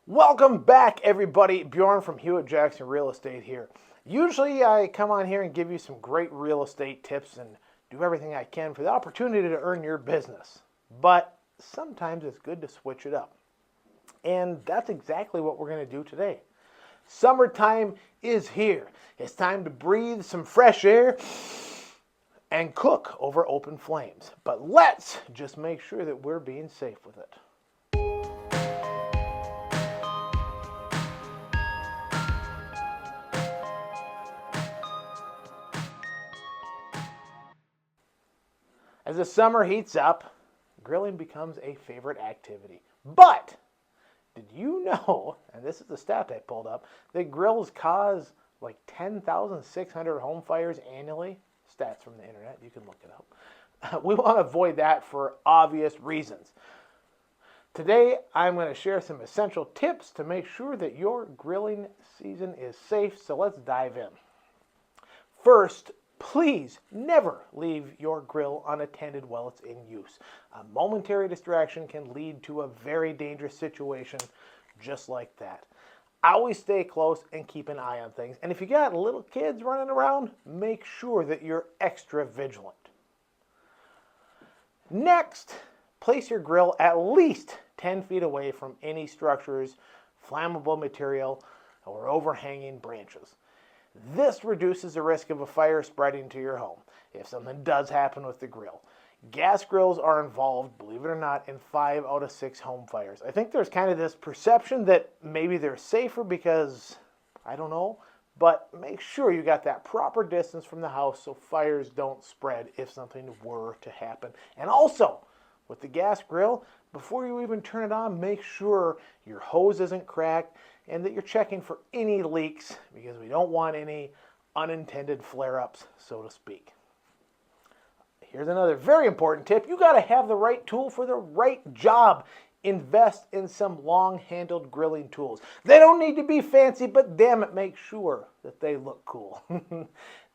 Welcome back, everybody. Bjorn from Hewitt Jackson Real Estate here. Usually I come on here and give you some great real estate tips and do everything I can for the opportunity to earn your business. But sometimes it's good to switch it up. And that's exactly what we're going to do today. Summertime is here. It's time to breathe some fresh air and cook over open flames. But let's just make sure that we're being safe with it. As the summer heats up, grilling becomes a favorite activity. But did you know, and this is the stat I pulled up, that grills cause like 10,600 home fires annually? Stats from the internet, you can look it up. We want to avoid that for obvious reasons. Today, I'm going to share some essential tips to make sure that your grilling season is safe, so let's dive in. First, please never leave your grill unattended while it's in use. A momentary distraction can lead to a very dangerous situation just like that. Always stay close and keep an eye on things. And if you got little kids running around, make sure that you're extra vigilant. Next, place your grill at least 10 feet away from any structures, flammable material, or overhanging branches. This reduces the risk of a fire spreading to your home if something does happen with the grill. Gas grills are involved, believe it or not, in 5 out of 6 home fires. I think there's kind of this perception that maybe they're safer because, I don't know, but make sure you got that proper distance from the house so fires don't spread if something were to happen. And also, with the gas grill, before you even turn it on, make sure your hose isn't cracked and that you're checking for any leaks because we don't want any unintended flare-ups, so to speak. Here's another very important tip. You got to have the right tool for the right job. Invest in some long-handled grilling tools. They don't need to be fancy, but damn it, make sure that they look cool.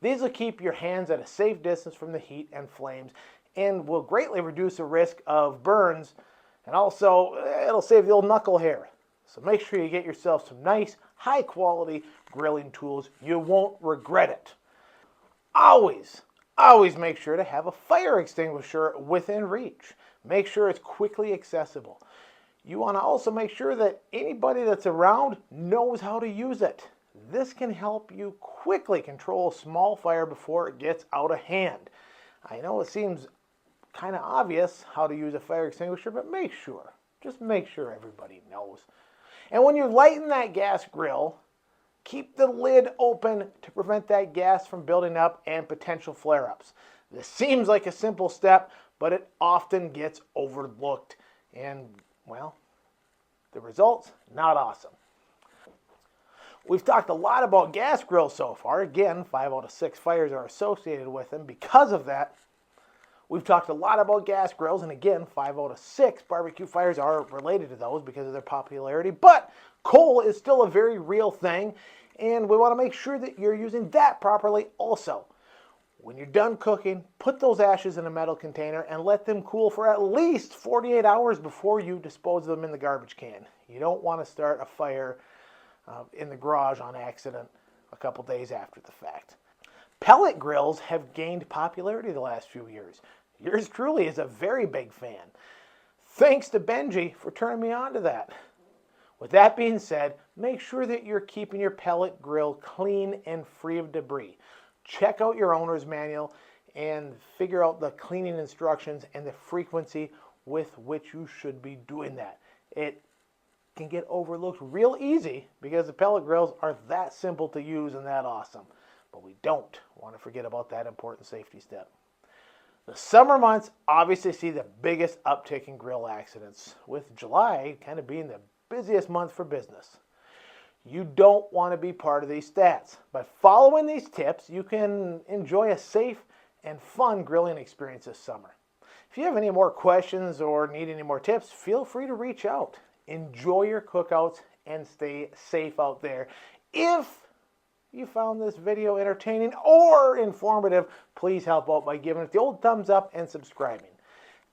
These will keep your hands at a safe distance from the heat and flames and will greatly reduce the risk of burns, and also it'll save the old knuckle hair. So make sure you get yourself some nice, high-quality grilling tools. You won't regret it. Always make sure to have a fire extinguisher within reach. Make sure it's quickly accessible. You want to also make sure that anybody that's around knows how to use it. This can help you quickly control a small fire before it gets out of hand. I know it seems kind of obvious how to use a fire extinguisher, but just make sure everybody knows. And when you're lighting that gas grill, keep the lid open to prevent that gas from building up and potential flare-ups. This seems like a simple step, but it often gets overlooked. And, well, the results, not awesome. We've talked a lot about gas grills so far. Again, 5 out of 6 fires are associated with them. Because of that, we've talked a lot about gas grills, and again, 5 out of 6 barbecue fires are related to those because of their popularity. But coal is still a very real thing, and we want to make sure that you're using that properly also. When you're done cooking, put those ashes in a metal container and let them cool for at least 48 hours before you dispose of them in the garbage can. You don't want to start a fire in the garage on accident a couple days after the fact. Pellet grills have gained popularity the last few years. Yours truly is a very big fan. Thanks to Benji for turning me on to that. With that being said, make sure that you're keeping your pellet grill clean and free of debris. Check out your owner's manual and figure out the cleaning instructions and the frequency with which you should be doing that. It can get overlooked real easy because the pellet grills are that simple to use and that awesome. But we don't want to forget about that important safety step. The summer months obviously see the biggest uptick in grill accidents, with July kind of being the busiest month for business. You don't want to be part of these stats. By following these tips, you can enjoy a safe and fun grilling experience this summer. If you have any more questions or need any more tips, feel free to reach out. Enjoy your cookouts and stay safe out there. If you found this video entertaining or informative, please help out by giving it the old thumbs up and subscribing.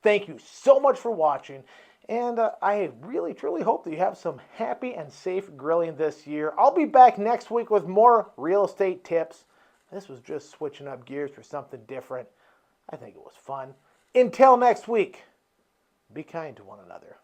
Thank you so much for watching, And I really, truly hope that you have some happy and safe grilling this year. I'll be back next week with more real estate tips. This was just switching up gears for something different. I think it was fun. Until next week, be kind to one another.